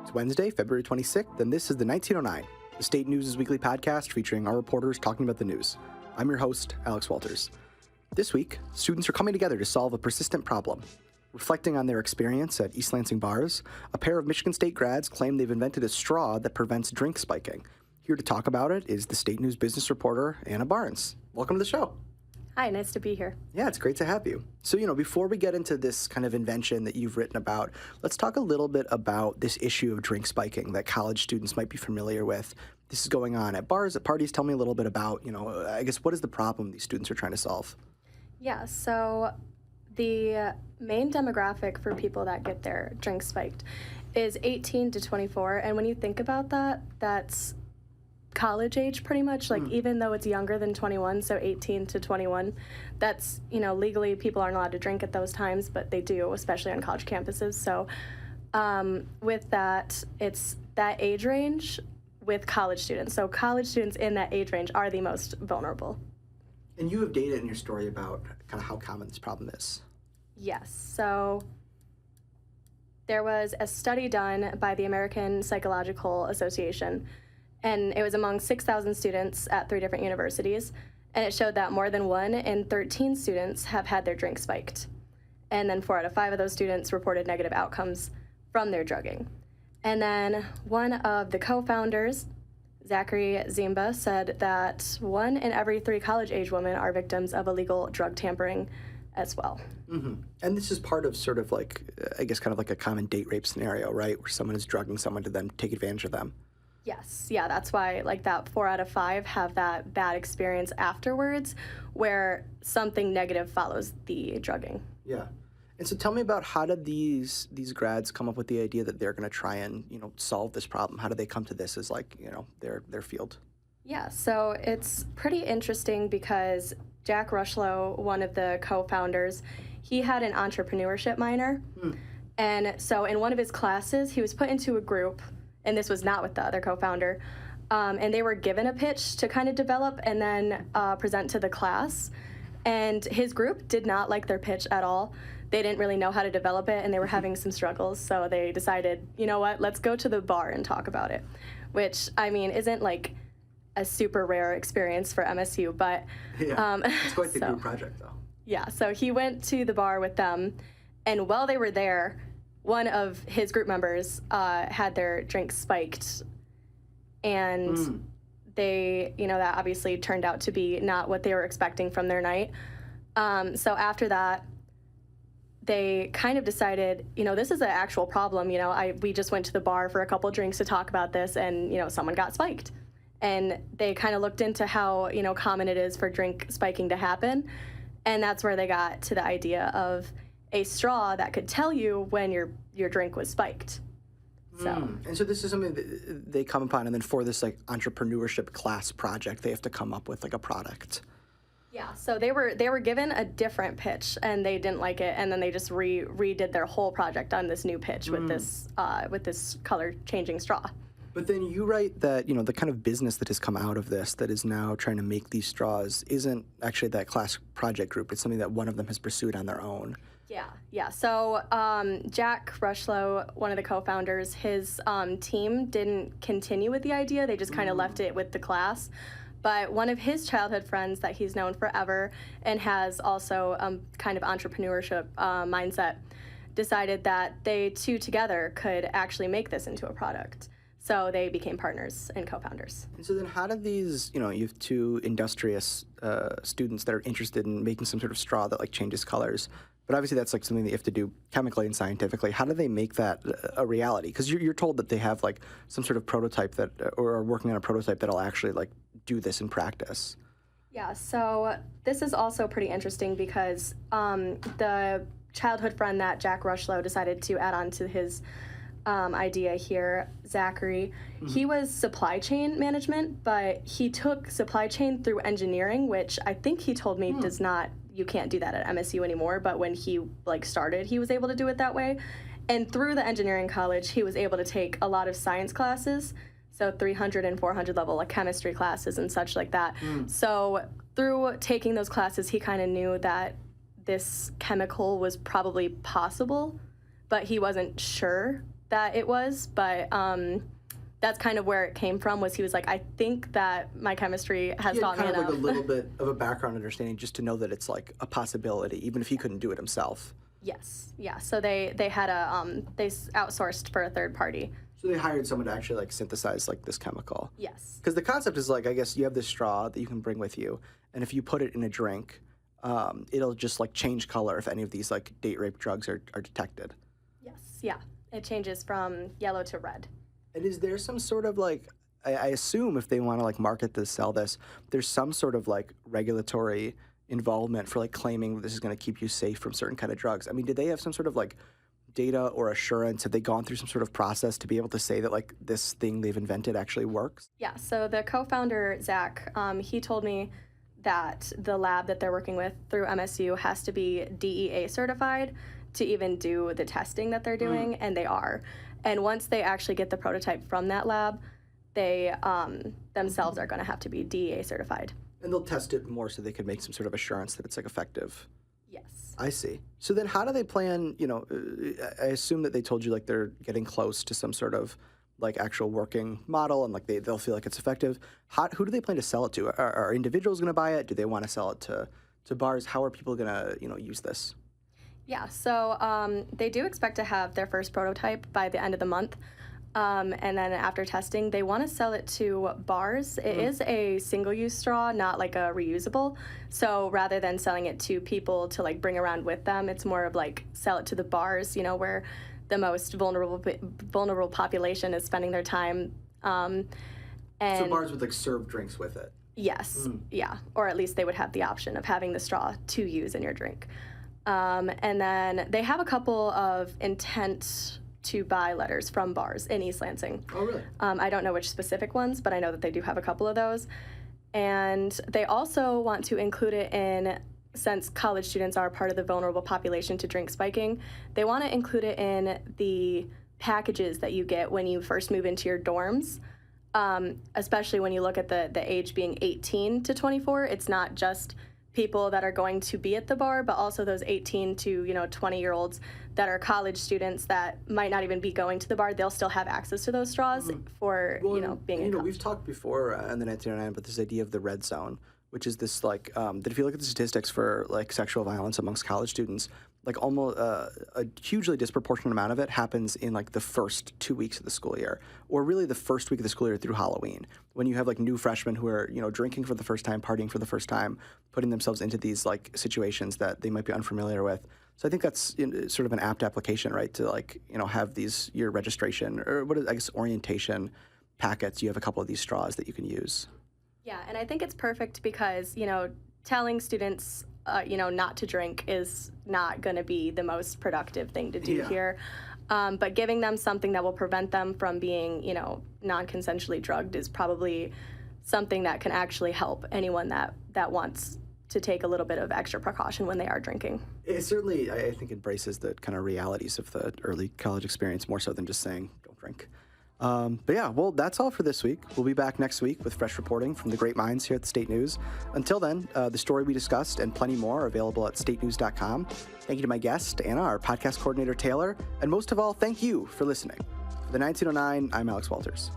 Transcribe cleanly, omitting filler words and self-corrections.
It's Wednesday, February 26th, and this is the 1909, the State News' weekly podcast featuring our reporters talking about the news. I'm your host, Alex Walters. This week, students are coming together to solve a persistent problem. Reflecting on their experience at East Lansing bars, a pair of Michigan State grads claim they've invented a straw that prevents drink spiking. Here to talk about it is the State News business reporter, Anna Barnes. Welcome to the show. Hi, nice to be here. Yeah, it's great to have you. So, before we get into this kind of invention that you've written about, let's talk a little bit about this issue of drink spiking that college students might be familiar with. This is going on at bars, at parties. Tell me a little bit about, I guess, what is the problem these students are trying to solve? Yeah, so the main demographic for people that get their drink spiked is 18 to 24. And when you think about that, that's college age pretty much, even though it's younger than 21, so 18 to 21, that's, legally people aren't allowed to drink at those times, but they do, especially on college campuses. So with that, it's that age range with college students. So college students in that age range are the most vulnerable. And you have data in your story about kind of how common this problem is. Yes. So there was a study done by the American Psychological Association, and it was among 6,000 students at 3 different universities, and it showed that more than 1 in 13 students have had their drink spiked. And then 4 out of 5 of those students reported negative outcomes from their drugging. And then one of the co-founders, Zachary Zimba, said that 1 in every 3 college-age women are victims of illegal drug tampering as well. Mm-hmm. And this is part of sort of like, I guess, kind of like a common date rape scenario, right? Where someone is drugging someone to then take advantage of them. Yes. Yeah, that's why that 4 out of 5 have that bad experience afterwards where something negative follows the drugging. Yeah. And so tell me about how did these grads come up with the idea that they're going to try and, solve this problem? How did they come to this as their field? Yeah, so it's pretty interesting because Jack Rushlow, one of the co-founders, he had an entrepreneurship minor. And so in one of his classes, he was put into a group, and this was not with the other co-founder, and they were given a pitch to kind of develop and then present to the class. And his group did not like their pitch at all. They didn't really know how to develop it, and they were having some struggles. So they decided, you know what, let's go to the bar and talk about it, which, isn't like a super rare experience for MSU, but... Yeah, it's quite the group project, though. Yeah, so he went to the bar with them, and while they were there, one of his group members had their drink spiked, and they, that obviously turned out to be not what they were expecting from their night. So after that, they kind of decided, this is an actual problem. We just went to the bar for a couple drinks to talk about this, and, someone got spiked. And they kind of looked into how, common it is for drink spiking to happen. And that's where they got to the idea of a straw that could tell you when your drink was spiked. So. And so this is something that they come upon, and then for this entrepreneurship class project, they have to come up with a product. Yeah, so they were given a different pitch, and they didn't like it, and then they just redid their whole project on this new pitch with this color changing straw. But then you write that, the kind of business that has come out of this that is now trying to make these straws isn't actually that class project group. It's something that one of them has pursued on their own. Yeah. So Jack Rushlow, one of the co-founders, his team didn't continue with the idea. They just kind of left it with the class. But one of his childhood friends that he's known forever and has also kind of entrepreneurship mindset decided that they two together could actually make this into a product. So they became partners and co-founders. And so then how did these, you have 2 industrious students that are interested in making some sort of straw that changes colors, but obviously that's something that you have to do chemically and scientifically. How do they make that a reality? Because you're told that they have some sort of prototype that, or are working on a prototype that'll actually do this in practice. Yeah, so this is also pretty interesting because the childhood friend that Jack Rushlow decided to add on to his idea here, Zachary, he was supply chain management, but he took supply chain through engineering, which I think he told me you can't do that at MSU anymore, but when he started, he was able to do it that way. And through the engineering college, he was able to take a lot of science classes, so 300 and 400 level chemistry classes and such like that. So through taking those classes, he kind of knew that this chemical was probably possible, but he wasn't sure that it was, but that's kind of where it came from. Was he was like, I think that my chemistry has taught me enough. Kind of like a little bit of a background understanding just to know that it's like a possibility, even if he couldn't do it himself. Yes, yeah. So they had they outsourced for a third party. So they hired someone to actually like synthesize like this chemical. Yes. Because the concept is like, I guess you have this straw that you can bring with you, and if you put it in a drink, it'll just like change color if any of these like date rape drugs are detected. Yes, yeah. It changes from yellow to red. And is there some sort of like, I assume if they want to like market this, sell this, there's some sort of like regulatory involvement for like claiming that this is going to keep you safe from certain kind of drugs. I mean, did they have some sort of like data or assurance? Have they gone through some sort of process to be able to say that like this thing they've invented actually works? Yeah, so the co-founder, Zach, he told me that the lab that they're working with through MSU has to be DEA certified to even do the testing that they're doing, and they are. And once they actually get the prototype from that lab, they themselves are going to have to be DEA certified. And they'll test it more so they can make some sort of assurance that it's like effective. Yes. I see. So then how do they plan, you know, I assume that they told you like they're getting close to some sort of like actual working model and like they'll feel like it's effective. Who do they plan to sell it to? Are individuals going to buy it? Do they want to sell it to bars? How are people going to, you know, use this? Yeah, so they do expect to have their first prototype by the end of the month. And then after testing, they want to sell it to bars. It is a single-use straw, not like a reusable. So rather than selling it to people to like bring around with them, it's more of like sell it to the bars, you know, where the most vulnerable population is spending their time. And so bars would like serve drinks with it? Yes, yeah. Or at least they would have the option of having the straw to use in your drink. And then they have a couple of intent to buy letters from bars in East Lansing. Oh, really? I don't know which specific ones, but I know that they do have a couple of those. And they also want to include it in, since college students are part of the vulnerable population to drink spiking, they want to include it in the packages that you get when you first move into your dorms. Especially when you look at the age being 18 to 24, it's not just people that are going to be at the bar, but also those 18 to 20-year-olds that are college students that might not even be going to the bar. They'll still have access to those straws for being in college. We've talked before in the 1909 about this idea of the red zone, which is this like that if you look at the statistics for like sexual violence amongst college students, like almost a hugely disproportionate amount of it happens in like the first 2 weeks of the school year, or really the first week of the school year through Halloween, when you have like new freshmen who are drinking for the first time, partying for the first time, putting themselves into these like situations that they might be unfamiliar with. So I think that's sort of an apt application, right? To like have these your registration or orientation packets. You have a couple of these straws that you can use. Yeah, and I think it's perfect because telling students not to drink is not going to be the most productive thing to do here. But giving them something that will prevent them from being, non-consensually drugged is probably something that can actually help anyone that wants to take a little bit of extra precaution when they are drinking. It certainly, I think, embraces the kind of realities of the early college experience more so than just saying, don't drink. But yeah, well, that's all for this week. We'll be back next week with fresh reporting from the great minds here at the State News. Until then, the story we discussed and plenty more are available at statenews.com. Thank you to my guest, Anna, our podcast coordinator, Taylor, and most of all, thank you for listening. For the 1909, I'm Alex Walters.